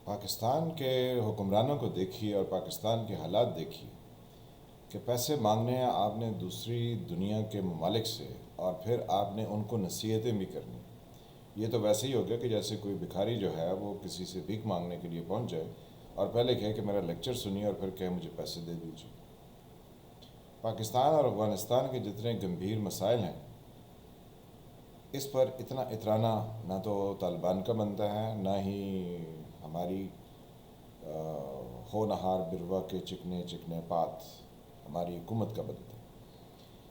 پاکستان کے حکمرانوں کو دیکھیے اور پاکستان کے حالات دیکھیے کہ پیسے مانگنے ہیں آپ نے دوسری دنیا کے ممالک سے، اور پھر آپ نے ان کو نصیحتیں بھی کرنی۔ یہ تو ویسے ہی ہو گیا کہ جیسے کوئی بھکاری جو ہے وہ کسی سے بھیک مانگنے کے لیے پہنچ جائے اور پہلے کہے کہ میرا لیکچر سنیے اور پھر کہے مجھے پیسے دے دیجیے۔ پاکستان اور افغانستان کے جتنے گمبھیر مسائل ہیں، اس پر اتنا اترانا نہ تو طالبان کا بنتا ہے، نہ ہی ہماری ہونہار بروا کے چکنے چکنے پات ہماری حکومت کا بنتا ہے۔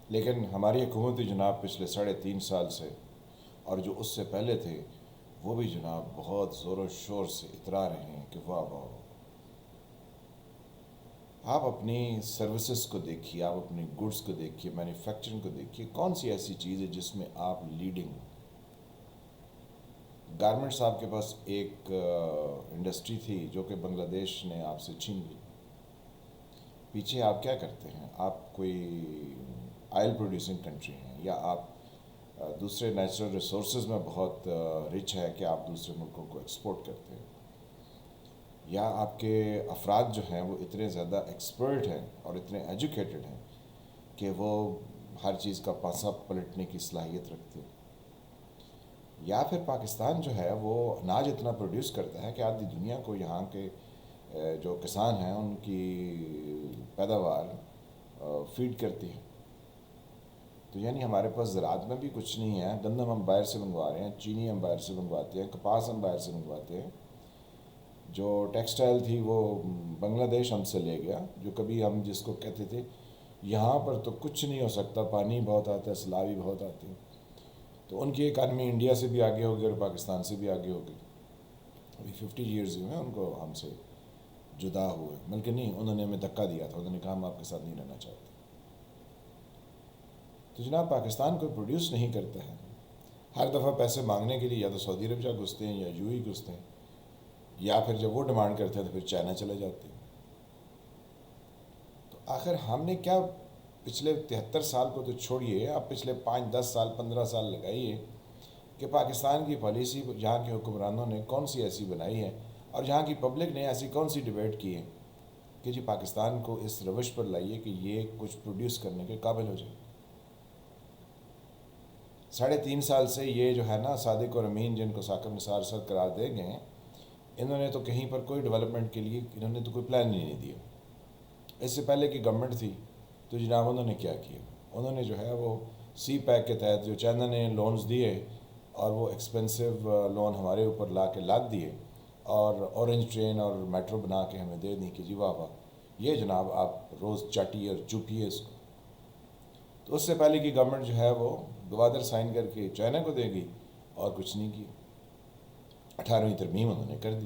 لیکن ہماری حکومتی جناب پچھلے 3.5 سال سے، اور جو اس سے پہلے تھے، وہ بھی جناب بہت زور و شور سے اترا رہے ہیں کہ واہ واہ۔ آپ اپنی سروسز کو دیکھیے، آپ اپنی گڈس کو دیکھیے، مینوفیکچرنگ کو دیکھیے، کون سی ایسی چیز ہے جس میں آپ لیڈنگ؟ گارمنٹس آپ کے پاس ایک انڈسٹری تھی جو کہ بنگلہ دیش نے آپ سے چھین لی۔ پیچھے آپ کیا کرتے ہیں؟ آپ کوئی آئل پروڈیوسنگ کنٹری ہیں، یا آپ دوسرے نیچرل ریسورسز میں بہت رچ ہے کہ آپ دوسرے ملکوں کو ایکسپورٹ کرتے ہیں، یا آپ کے افراد جو ہیں وہ اتنے زیادہ ایکسپرٹ ہیں اور اتنے ایجوکیٹڈ ہیں کہ وہ ہر چیز کا پانسا پلٹنے کی صلاحیت رکھتے ہیں، یا پھر پاکستان جو ہے وہ اناج اتنا پروڈیوس کرتا ہے کہ آدھی دنیا کو یہاں کے جو کسان ہیں ان کی پیداوار فیڈ کرتی ہے۔ تو یعنی ہمارے پاس زراعت میں بھی کچھ نہیں ہے۔ گندم ہم باہر سے منگوا رہے ہیں، چینی ہم باہر سے منگواتے ہیں، کپاس ہم باہر سے منگواتے ہیں۔ جو ٹیکسٹائل تھی وہ بنگلہ دیش ہم سے لے گیا، جو کبھی ہم جس کو کہتے تھے یہاں پر تو کچھ نہیں ہو سکتا، پانی بہت آتا ہے، سیلاب بھی بہت آتی ہے، تو ان کی اکانومی انڈیا سے بھی آگے ہو گئی اور پاکستان سے بھی آگے ہو گئی۔ ابھی 50 ایئرز ہوئے ہیں ان کو ہم سے جدا ہوئے، بلکہ نہیں، انہوں نے ہمیں دھکا دیا تھا، انہوں نے کہا ہم آپ کے ساتھ نہیں رہنا چاہتے۔ تو جناب پاکستان کوئی پروڈیوس نہیں کرتا ہے، ہر دفعہ پیسے مانگنے کے لیے یا تو سعودی عرب جا گھستے ہیں یا یو ہی گھستے ہیں، یا پھر جب وہ ڈیمانڈ کرتے ہیں تو پھر چائنا چلے جاتے ہیں۔ تو آخر ہم نے کیا پچھلے 73 سال کو تو چھوڑیے، اب پچھلے 5 10 سال 15 سال لگائیے کہ پاکستان کی پالیسی یہاں کے حکمرانوں نے کون سی ایسی بنائی ہے، اور یہاں کی پبلک نے ایسی کون سی ڈیبیٹ کی ہے کہ جی پاکستان کو اس روش پر لائیے کہ یہ کچھ پروڈیوس کرنے کے قابل ہو جائے۔ 3.5 سال سے یہ جو ہے نا صادق اور امین، جن کو ثاقب نثار سر قرار دے گئے ہیں، انہوں نے تو کہیں پر کوئی ڈیولپمنٹ کے لیے انہوں نے تو کوئی پلان ہی نہیں دیا۔ اس سے پہلے کی گورنمنٹ تھی تو جناب انہوں نے کیا کیا؟ انہوں نے جو ہے وہ سی پیک کے تحت جو چائنا نے لونز دیے، اور وہ ایکسپینسو لون ہمارے اوپر لا کے لاد دیے، اور اورنج ٹرین اور میٹرو بنا کے ہمیں دے دیں کہ جی واہ واہ، یہ جناب آپ روز چاٹیے اور چوپیے اس کو۔ تو اس سے پہلے کی گورنمنٹ جو ہے وہ گوادر سائن کر کے چائنا کو دے گئی اور کچھ نہیں کیا۔ 18ویں ترمیم انہوں نے کر دی۔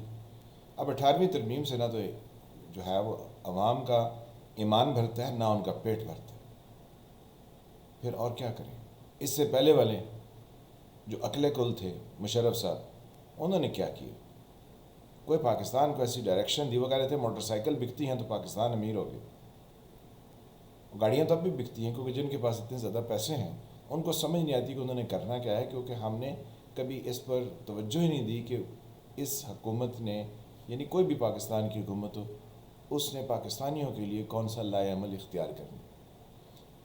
اب 18ویں ترمیم سے نہ تو جو ہے وہ عوام کا ایمان بھرتا ہے، نہ ان کا پیٹ بھرتا ہے، پھر اور کیا کریں؟ اس سے پہلے والے جو اکلے کل تھے مشرف صاحب، انہوں نے کیا کیا؟ کوئی پاکستان کو ایسی ڈائریکشن دی، وہ کہہ رہے تھے موٹر سائیکل بکتی ہیں تو پاکستان امیر ہو گئے۔ گاڑیاں تو اب بھی بکتی ہیں، کیونکہ جن کے پاس اتنے زیادہ پیسے ہیں ان کو سمجھ نہیں آتی کہ انہوں نے کرنا کیا ہے، کیونکہ ہم نے کبھی اس پر توجہ ہی نہیں دی کہ اس حکومت نے، یعنی کوئی بھی پاکستان کی حکومت ہو، اس نے پاکستانیوں کے لیے کون سا لائے عمل اختیار کرنا،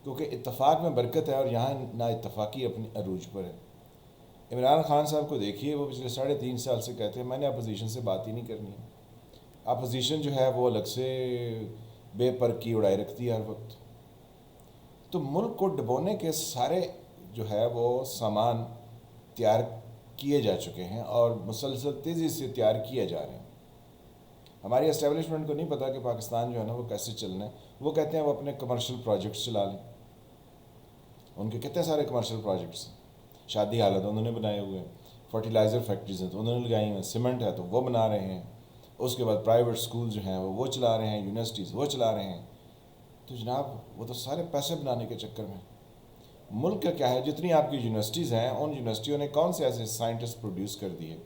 کیونکہ اتفاق میں برکت ہے اور یہاں نا اتفاقی اپنی عروج پر ہے۔ عمران خان صاحب کو دیکھیے، وہ پچھلے 3.5 سال سے کہتے ہیں میں نے اپوزیشن سے بات ہی نہیں کرنی ہے۔ اپوزیشن جو ہے وہ الگ سے بے پر کی اڑائی رکھتی ہے ہر وقت۔ تو ملک کو ڈبونے کے سارے جو ہے وہ سامان تیار کیے جا چکے ہیں اور مسلسل تیزی سے تیار کیے جا رہے ہیں۔ ہماری اسٹیبلشمنٹ کو نہیں پتا کہ پاکستان جو ہے نا وہ کیسے چلنا ہے۔ وہ کہتے ہیں وہ اپنے کمرشل پروجیکٹس چلا لیں، ان کے کتنے سارے کمرشل پروجیکٹس ہیں۔ شادی حالت انہوں نے بنائے ہوئے ہیں، فرٹیلائزر فیکٹریز ہیں تو انہوں نے لگائی ہیں، سیمنٹ ہے تو وہ بنا رہے ہیں، اس کے بعد پرائیویٹ سکول جو ہیں وہ چلا رہے ہیں، یونیورسٹیز وہ چلا رہے ہیں۔ تو جناب وہ تو سارے پیسے بنانے کے چکر میں۔ ملک کا کیا ہے؟ جتنی آپ کی یونیورسٹیز ہیں، ان یونیورسٹیوں نے کون سے ایسے سائنٹسٹ پروڈیوس کر دیے،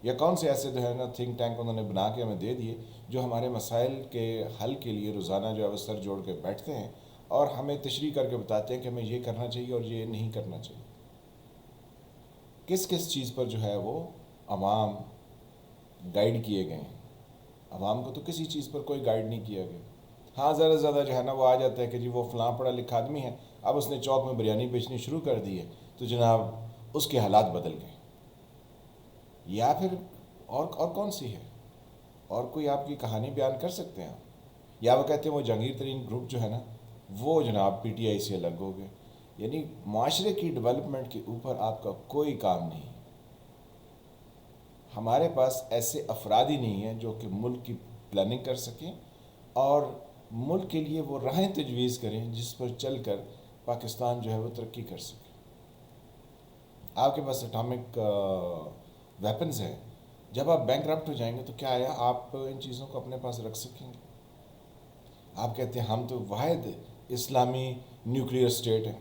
یا کون سے ایسے جو ہے نا تھنک ٹینک انہوں نے بنا کے ہمیں دے دیے، جو ہمارے مسائل کے حل کے لیے روزانہ جو ہے وہ سر جوڑ کے بیٹھتے ہیں اور ہمیں تشریح کر کے بتاتے ہیں کہ ہمیں یہ کرنا چاہیے اور یہ نہیں کرنا چاہیے۔ کس کس چیز پر جو ہے وہ عوام گائیڈ کیے گئے ہیں؟ عوام کو تو کسی چیز پر کوئی گائیڈ نہیں کیا گیا. ہاں زیادہ سے زیادہ جو ہے نا وہ آ جاتا ہے کہ جی وہ فلاں پڑھا لکھا آدمی ہے، اب اس نے چوک میں بریانی بیچنی شروع کر دی ہے تو جناب اس کے حالات بدل گئے. یا پھر اور کون سی ہے، اور کوئی آپ کی کہانی بیان کر سکتے ہیں آپ؟ یا وہ کہتے ہیں وہ جہانگیر ترین گروپ جو ہے نا وہ جناب پی ٹی آئی سے الگ ہو گئے. یعنی معاشرے کی ڈیولپمنٹ کے اوپر آپ کا کوئی کام نہیں. ہمارے پاس ایسے افراد ہی نہیں ہیں جو کہ ملک کی پلاننگ کر سکیں اور ملک کے لیے وہ راہیں تجویز کریں جس پر چل کر پاکستان جو ہے وہ ترقی کر سکے. آپ کے پاس اٹامک ویپنز ہیں، جب آپ بینک کرپٹ ہو جائیں گے تو کیا آیا آپ ان چیزوں کو اپنے پاس رکھ سکیں گے؟ آپ کہتے ہیں ہم تو واحد اسلامی نیوکلیئر اسٹیٹ ہیں.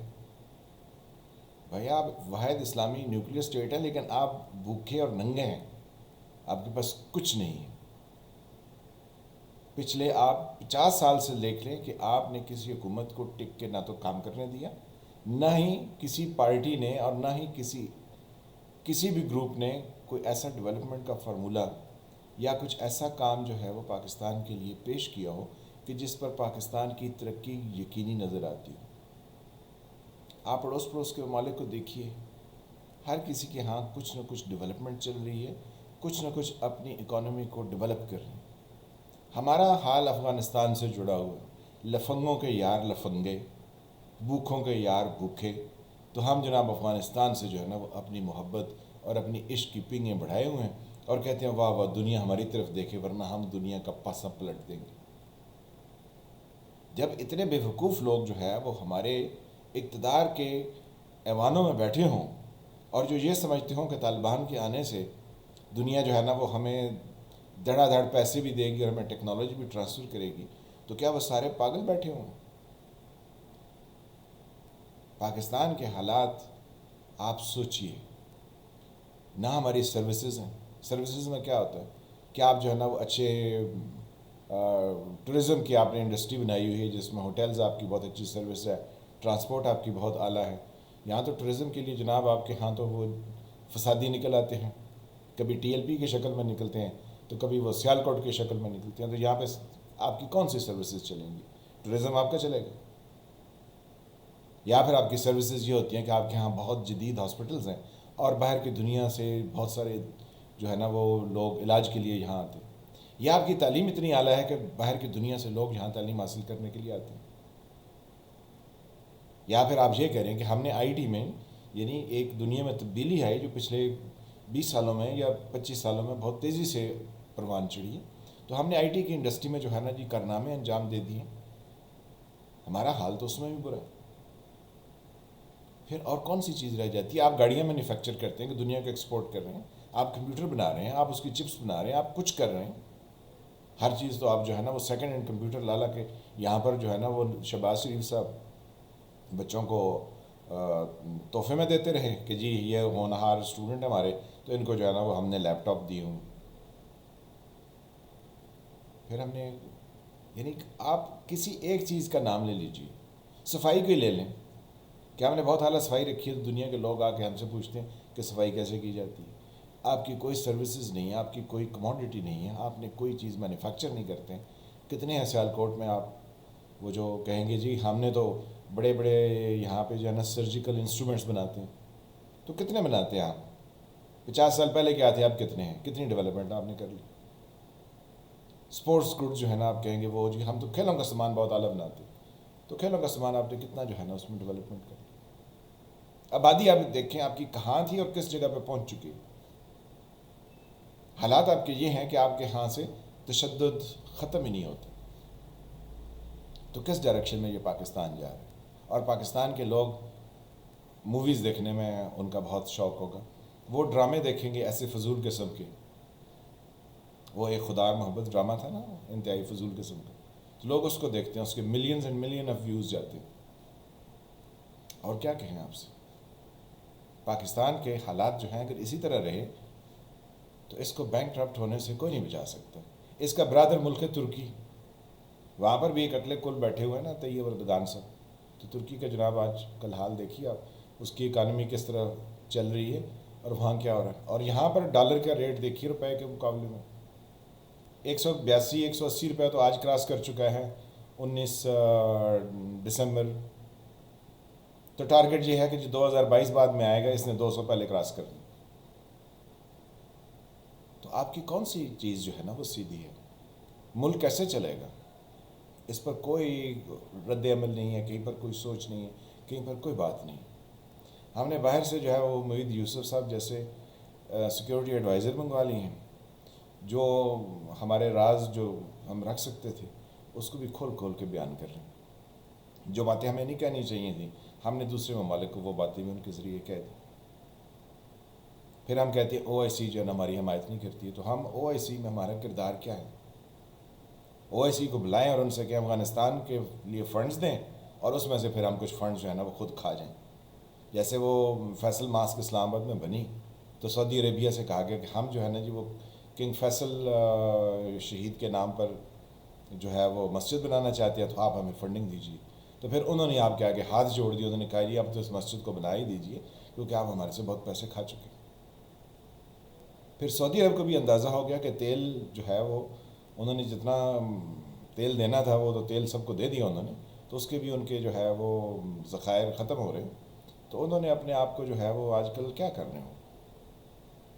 بھائی آپ واحد اسلامی نیوکلیئر اسٹیٹ ہیں لیکن آپ بھوکے اور ننگے ہیں، آپ کے پاس کچھ نہیں ہے. پچھلے آپ 50 سال سے دیکھ لیں کہ آپ نے کسی حکومت کو ٹک کے نہ تو کام کرنے دیا، نہ ہی کسی پارٹی نے اور نہ ہی کسی بھی گروپ نے کوئی ایسا ڈیولپمنٹ کا فارمولہ یا کچھ ایسا کام جو ہے وہ پاکستان کے لیے پیش کیا ہو کہ جس پر پاکستان کی ترقی یقینی نظر آتی ہو. آپ پڑوس کے ممالک کو دیکھیے، ہر کسی کے ہاں کچھ نہ کچھ ڈیولپمنٹ چل رہی ہے، کچھ نہ کچھ اپنی اکانومی کو ڈیولپ کر رہے ہیں. ہمارا حال افغانستان سے جڑا ہوا ہے، لفنگوں کے یار لفنگے، بھوکھوں کے یار بھوکھے. تو ہم جناب افغانستان سے جو ہے نا وہ اپنی محبت اور اپنی عشق کی پنگیں بڑھائے ہوئے ہیں اور کہتے ہیں واہ واہ دنیا ہماری طرف دیکھے ورنہ ہم دنیا کا پاسا پلٹ دیں گے. جب اتنے بے وقوف لوگ جو ہے وہ ہمارے اقتدار کے ایوانوں میں بیٹھے ہوں اور جو یہ سمجھتے ہوں کہ طالبان کے آنے سے دنیا جو ہے نا وہ ہمیں دھڑا دھڑ پیسے بھی دے گی اور ہمیں ٹیکنالوجی بھی ٹرانسفر کرے گی، تو کیا وہ سارے پاگل بیٹھے ہوں؟ پاکستان کے حالات آپ سوچئے. نہ ہماری سروسز ہیں. سروسز میں کیا ہوتا ہے کہ آپ جو ہے نا وہ اچھے ٹورزم کی آپ نے انڈسٹری بنائی ہوئی ہے جس میں ہوٹلز آپ کی بہت اچھی سروس ہے، ٹرانسپورٹ آپ کی بہت اعلیٰ ہے. یہاں تو ٹورزم کے لیے جناب آپ کے ہاں تو وہ فسادی نکل آتے ہیں، کبھی ٹی ایل پی کی شکل میں نکلتے ہیں تو کبھی وہ سیالکوٹ کی شکل میں نکلتے ہیں. تو یہاں پہ آپ کی کون سی سروسز چلیں گی؟ ٹورزم آپ کا چلے گا؟ یا پھر آپ کی سروسز یہ ہوتی ہیں کہ آپ کے ہاں بہت جدید ہاسپٹلز ہیں اور باہر کی دنیا سے بہت سارے جو ہے نا وہ لوگ علاج کے لیے یہاں آتے ہیں. یا آپ کی تعلیم اتنی اعلیٰ ہے کہ باہر کی دنیا سے لوگ یہاں تعلیم حاصل کرنے کے لیے آتے ہیں. یا پھر آپ یہ کہہ رہے ہیں کہ ہم نے آئی ٹی میں یعنی ایک دنیا میں تبدیلی ہے جو پچھلے 20 سالوں میں یا 25 سالوں میں بہت تیزی سے پروان چڑھی ہے، تو ہم نے آئی ٹی کی انڈسٹری میں جو ہے نا جی کارنامے انجام دے دیے. ہمارا حال تو اس میں بھی برا ہے. پھر اور کون سی چیز رہ جاتی ہے؟ آپ گاڑیاں مینوفیکچر کرتے ہیں کہ دنیا کو ایکسپورٹ کر رہے ہیں، آپ کمپیوٹر بنا رہے ہیں، آپ اس کی چپس بنا رہے ہیں، آپ کچھ کر رہے ہیں. ہر چیز تو آپ جو ہے نا وہ سیکنڈ ہینڈ کمپیوٹر لا کے یہاں پر جو ہے نا وہ شہباز شریف صاحب بچوں کو تحفے میں دیتے رہے کہ جی یہ ہونہار اسٹوڈنٹ ہمارے تو ان کو جو ہے نا وہ ہم نے لیپ ٹاپ دی ہوں. پھر ہم نے یعنی آپ کسی ایک چیز کا نام لے لیجیے، صفائی کو ہی لے لیں کہ ہم نے بہت اعلیٰ صفائی رکھی ہے تو دنیا کے لوگ آ کے ہم سے پوچھتے ہیں کہ صفائی کیسے کی جاتی ہے. آپ کی کوئی سروسز نہیں ہے، آپ کی کوئی کموڈٹی نہیں ہے، آپ نے کوئی چیز مینوفیکچر نہیں کرتے ہیں. کتنے ہیں سیالکوٹ میں آپ وہ جو کہیں گے جی ہم نے تو بڑے بڑے یہاں پہ جو ہے نا سرجیکل انسٹرومنٹس بناتے ہیں. تو کتنے بناتے ہیں آپ؟ 50 سال پہلے کیا تھے، آپ کتنے ہیں؟ کتنی ڈیولپمنٹ آپ نے کر لی؟ سپورٹس گڈ جو ہے نا آپ کہیں گے وہ جی ہم تو کھیلوں کا سامان بہت اعلیٰ بناتے ہیں. تو کھیلوں کا سامان آپ نے کتنا جو ہے نا اس میں ڈیولپمنٹ کر لی؟ آبادی آپ دیکھیں آپ کی کہاں تھی اور کس جگہ پہ پہنچ چکی. حالات آپ کے یہ ہیں کہ آپ کے ہاں سے تشدد ختم ہی نہیں ہوتا. تو کس ڈائریکشن میں یہ پاکستان جا رہا ہے؟ اور پاکستان کے لوگ موویز دیکھنے میں ان کا بہت شوق ہوگا، وہ ڈرامے دیکھیں گے ایسے فضول قسم کے. وہ ایک خدا محبت ڈرامہ تھا نا، انتہائی فضول قسم کا، تو لوگ اس کو دیکھتے ہیں، اس کے millions and million of views جاتے ہیں. اور کیا کہیں آپ سے؟ پاکستان کے حالات جو ہیں اگر اسی طرح رہے تو اس کو بینک کرپٹ ہونے سے کوئی نہیں بچا سکتا. اس کا برادر ملک ہے ترکی، وہاں پر بھی ایک اٹلے کل بیٹھے ہوئے ہیں نا طیب اردگان سے. تو ترکی کا جناب آج کل حال دیکھیے آپ، اس کی اکانومی کس طرح چل رہی ہے اور وہاں کیا ہو رہا ہے. اور یہاں پر ڈالر کا ریٹ دیکھیے روپے کے مقابلے میں. 182 180 روپے تو آج کراس کر چکا ہے 19 دسمبر. تو ٹارگٹ یہ ہے کہ جو 2022 بعد میں آئے گا اس نے 200 پہلے کراس کر دی. تو آپ کی کون سی چیز جو ہے نا وہ سیدھی ہے؟ ملک کیسے چلے گا؟ اس پر کوئی رد عمل نہیں ہے، کہیں پر کوئی سوچ نہیں ہے، کہیں پر کوئی بات نہیں. ہم نے باہر سے جو ہے وہ معید یوسف صاحب جیسے سیکیورٹی ایڈوائزر منگوا لی ہیں، جو ہمارے راز جو ہم رکھ سکتے تھے اس کو بھی کھول کھول کے بیان کر رہے ہیں. جو باتیں ہمیں نہیں کہنی چاہیے تھیں ہم نے دوسرے ممالک کو وہ باتیں بھی ان کے ذریعے کہہ دی. پھر ہم کہتے ہیں او آئی سی جو ہے نا ہماری حمایت نہیں کرتی ہے. تو ہم او آئی سی میں ہمارا کردار کیا ہے؟ او آئی سی کو بلائیں اور ان سے کہ افغانستان کے لیے فنڈز دیں اور اس میں سے پھر ہم کچھ فنڈز جو ہے نا وہ خود کھا جائیں. جیسے وہ فیصل ماسک اسلام آباد میں بنی تو سعودی عربیہ سے کہا گیا کہ ہم جو ہے نا جی وہ کنگ فیصل شہید کے نام پر جو ہے وہ مسجد بنانا چاہتے ہیں تو آپ ہمیں فنڈنگ دیجیے. تو پھر انہوں نے آپ کے آگے ہاتھ جوڑ دیے، انہوں نے کہا جی اب تو اس مسجد کو بنا ہی دیجیے کیونکہ آپ ہمارے سے بہت پیسے کھا چکے. پھر سعودی عرب کو بھی اندازہ ہو گیا کہ تیل جو ہے وہ انہوں نے جتنا تیل دینا تھا وہ تو تیل سب کو دے دیا انہوں نے، تو اس کے بھی ان کے جو ہے وہ ذخائر ختم ہو رہے ہیں. تو انہوں نے اپنے آپ کو جو ہے وہ آج کل کیا کر رہے ہیں،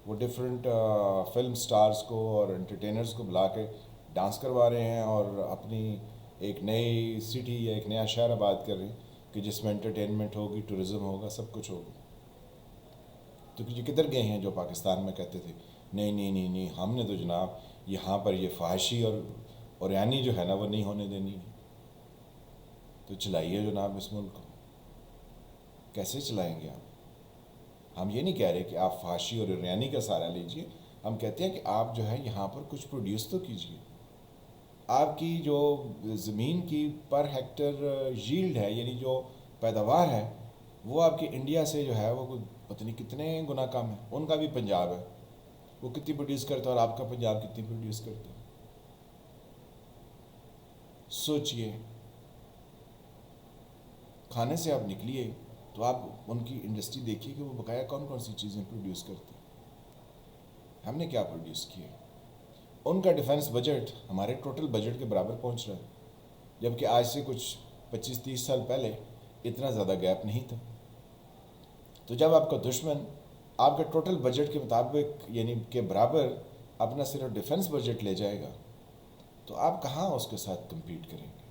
وہ ڈفرینٹ فلم سٹارز کو اور انٹرٹینرز کو بلا کے ڈانس کروا رہے ہیں اور اپنی ایک نئی سٹی یا ایک نیا شہر آباد کر رہے ہیں کہ جس میں انٹرٹینمنٹ ہوگی، ٹورزم ہوگا، سب کچھ ہوگا. تو یہ کدھر گئے ہیں جو پاکستان میں کہتے تھے نہیں نہیں نہیں نہیں ہم نے تو جناب یہاں پر یہ فحاشی اور یعنی جو ہے نا وہ نہیں ہونے دینی. تو چلائیے جناب اس ملک کو. کیسے چلائیں گے آپ؟ ہم یہ نہیں کہہ رہے کہ آپ فحاشی اور ریانی کا سہارا لیجئے، ہم کہتے ہیں کہ آپ جو ہے یہاں پر کچھ پروڈیوس تو کیجئے. آپ کی جو زمین کی پر ہیکٹر ییلڈ ہے یعنی جو پیداوار ہے وہ آپ کی انڈیا سے جو ہے وہ پتہ نہیں کتنے گنا کم ہے. ان کا بھی پنجاب ہے، وہ کتنی پروڈیوس کرتا ہے اور آپ کا پنجاب کتنی پروڈیوس کرتا ہے. سوچئے. کھانے سے آپ نکلیے تو آپ ان کی انڈسٹری دیکھیے کہ وہ بقایا کون کون سی چیزیں پروڈیوس کرتے ہیں. ہم نے کیا پروڈیوس کیا؟ ان کا ڈیفنس بجٹ ہمارے ٹوٹل بجٹ کے برابر پہنچ رہا ہے، جبکہ آج سے کچھ 25-30 سال پہلے اتنا زیادہ گیپ نہیں تھا. تو جب آپ کا دشمن آپ کے ٹوٹل بجٹ کے مطابق یعنی کے برابر اپنا صرف ڈیفنس بجٹ لے جائے گا تو آپ کہاں اس کے ساتھ کمپیٹ کریں گے؟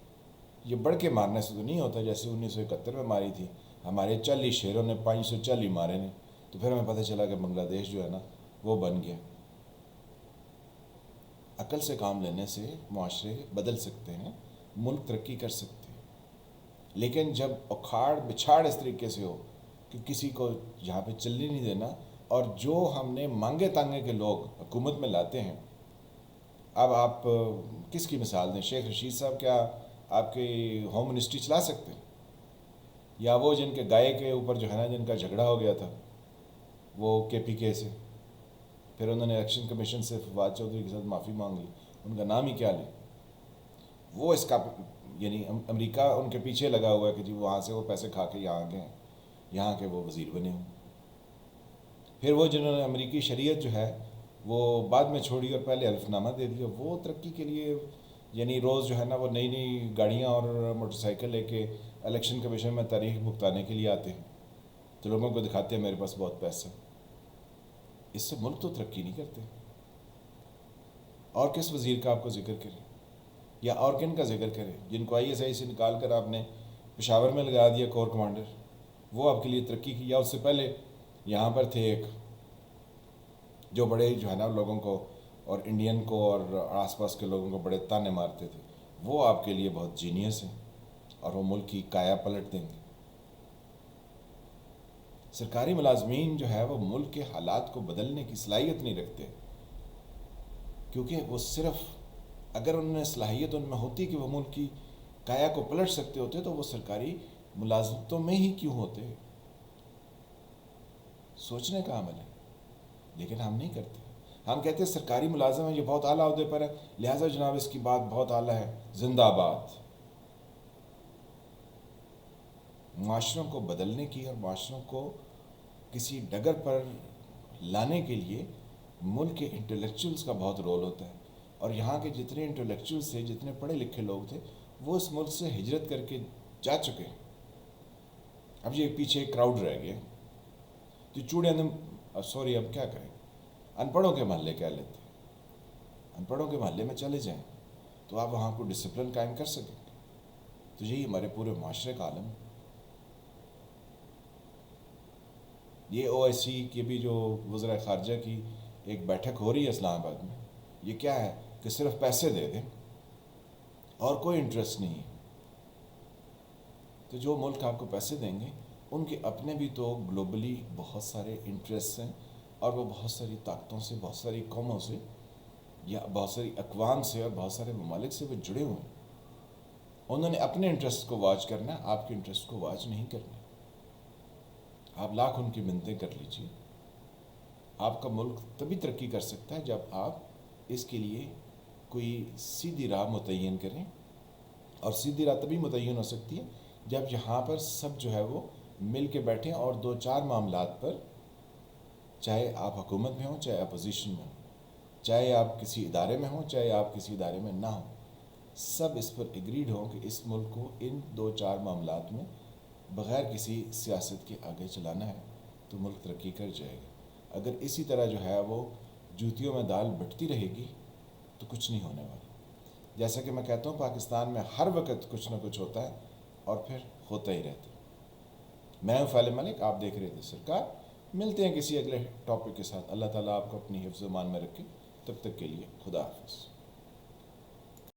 یہ بڑھ کے مارنے سے تو نہیں ہوتا جیسے 1971 میں ماری تھی ہمارے 40 شیروں نے 540 مارے نے. تو پھر ہمیں پتہ چلا کہ بنگلہ دیش جو ہے نا وہ بن گیا. عقل سے کام لینے سے معاشرے بدل سکتے ہیں، ملک ترقی کر سکتے ہیں. لیکن جب اکھاڑ بچھاڑ اس طریقے سے ہو کہ کسی کو یہاں پہ چلنے نہیں دینا، اور جو ہم نے مانگے تانگے کے لوگ حکومت میں لاتے ہیں. اب آپ کس کی مثال دیں؟ شیخ رشید صاحب کیا آپ کی ہوم منسٹری چلا سکتے ہیں؟ یا وہ جن کے گائے کے اوپر جو ہے نا جن کا جھگڑا ہو گیا تھا وہ کے پی کے سے، پھر انہوں نے الیکشن کمیشن سے فواد چودھری کے ساتھ معافی مانگ لی، ان کا نام ہی کیا لیں؟ وہ اس کا یعنی امریکہ ان کے پیچھے لگا ہوا ہے کہ جی وہاں سے وہ پیسے کھا کے یہاں گئے، یہاں کے وہ وزیر بنے ہوں. پھر وہ جنہوں نے امریکی شریعت جو ہے وہ بعد میں چھوڑی اور پہلے حلف نامہ دے دیا، وہ ترقی کے لیے یعنی روز جو ہے نا وہ نئی نئی گاڑیاں اور موٹر سائیکل لے کے الیکشن کمیشن میں تاریخ بھگتانے کے لیے آتے ہیں. تو لوگوں کو دکھاتے ہیں میرے پاس بہت پیسہ. اس سے ملک تو ترقی نہیں کرتے. اور کس وزیر کا آپ کو ذکر کریں یا اور کن کا ذکر کریں جن کو آئی ایس آئی سے نکال کر آپ نے پشاور میں لگا دیا کور کمانڈر، وہ آپ کے لیے ترقی کی؟ یا اس سے پہلے یہاں پر تھے ایک جو بڑے جو ہے نا لوگوں کو اور انڈین کو اور آس پاس کے لوگوں کو بڑے تانے مارتے تھے، وہ آپ کے لیے بہت جینیس ہیں اور وہ ملک کی کایا پلٹ دیں گے. سرکاری ملازمین جو ہے وہ ملک کے حالات کو بدلنے کی صلاحیت نہیں رکھتے، کیونکہ وہ صرف اگر ان میں صلاحیت ان میں ہوتی کہ وہ ملک کی کایا کو پلٹ سکتے ہوتے تو وہ سرکاری ملازمتوں میں ہی کیوں ہوتے. سوچنے کا عمل ہے، لیکن ہم نہیں کرتے. ہم کہتے ہیں سرکاری ملازم ہے، یہ بہت اعلیٰ عہدے پر ہے لہٰذا جناب اس کی بات بہت اعلیٰ ہے، زندہ باد. معاشروں کو بدلنے کی اور معاشروں کو کسی ڈگر پر لانے کے لیے ملک کے انٹلیکچوئلز کا بہت رول ہوتا ہے. اور یہاں کے جتنے انٹلیکچوئلس تھے، جتنے پڑھے لکھے لوگ تھے، وہ اس ملک سے ہجرت کر کے جا چکے ہیں۔ اب یہ پیچھے ایک کراؤڈ رہ گیا جو چوڑے اندم، سوری اب کیا کریں، ان پڑھوں کے محلے کہہ لیتے ہیں، ان پڑھوں کے محلے میں چلے جائیں تو آپ وہاں کو ڈسپلن قائم کر سکیں گے۔ تو یہی ہمارے پورے معاشرے کا عالم ہے۔ یہ او ایس سی کی بھی جو وزراء خارجہ کی ایک بیٹھک ہو رہی ہے اسلام آباد میں، یہ کیا ہے کہ صرف پیسے دے دیں اور کوئی انٹرسٹ نہیں ہے۔ تو جو ملک آپ کو پیسے دیں گے ان کے اپنے بھی تو گلوبلی بہت سارے انٹرسٹ ہیں، اور وہ بہت ساری طاقتوں سے، بہت ساری قوموں سے، یا بہت ساری اقوام سے اور بہت سارے ممالک سے وہ جڑے ہوئے ہیں۔ انہوں نے اپنے انٹرسٹ کو واچ کرنا ہے، آپ کے انٹرسٹ کو واچ نہیں کرنا۔ آپ لاکھ ان کی منتیں کر لیجیے، آپ کا ملک تبھی ترقی کر سکتا ہے جب آپ اس کے لیے کوئی سیدھی راہ متعین کریں، اور سیدھی راہ تبھی متعین ہو سکتی ہے جب یہاں پر سب جو ہے وہ مل کے بیٹھیں اور دو چار معاملات پر، چاہے آپ حکومت میں ہوں، چاہے اپوزیشن میں ہوں، چاہے آپ کسی ادارے میں ہوں، چاہے آپ کسی ادارے میں نہ ہوں، سب اس پر ایگریڈ ہوں کہ اس ملک کو ان دو چار معاملات میں بغیر کسی سیاست کے آگے چلانا ہے، تو ملک ترقی کر جائے گا۔ اگر اسی طرح جو ہے وہ جوتیوں میں دال بٹتی رہے گی تو کچھ نہیں ہونے والا۔ جیسا کہ میں کہتا ہوں، پاکستان میں ہر وقت کچھ نہ کچھ ہوتا ہے اور پھر ہوتا ہی رہتا ہے۔ میں ہوں فیل ملک، آپ دیکھ رہے تھے سرکار۔ ملتے ہیں کسی اگلے ٹاپک کے ساتھ۔ اللہ تعالیٰ آپ کو اپنی حفظ و امان میں رکھے۔ تب تک کے لیے خدا حافظ۔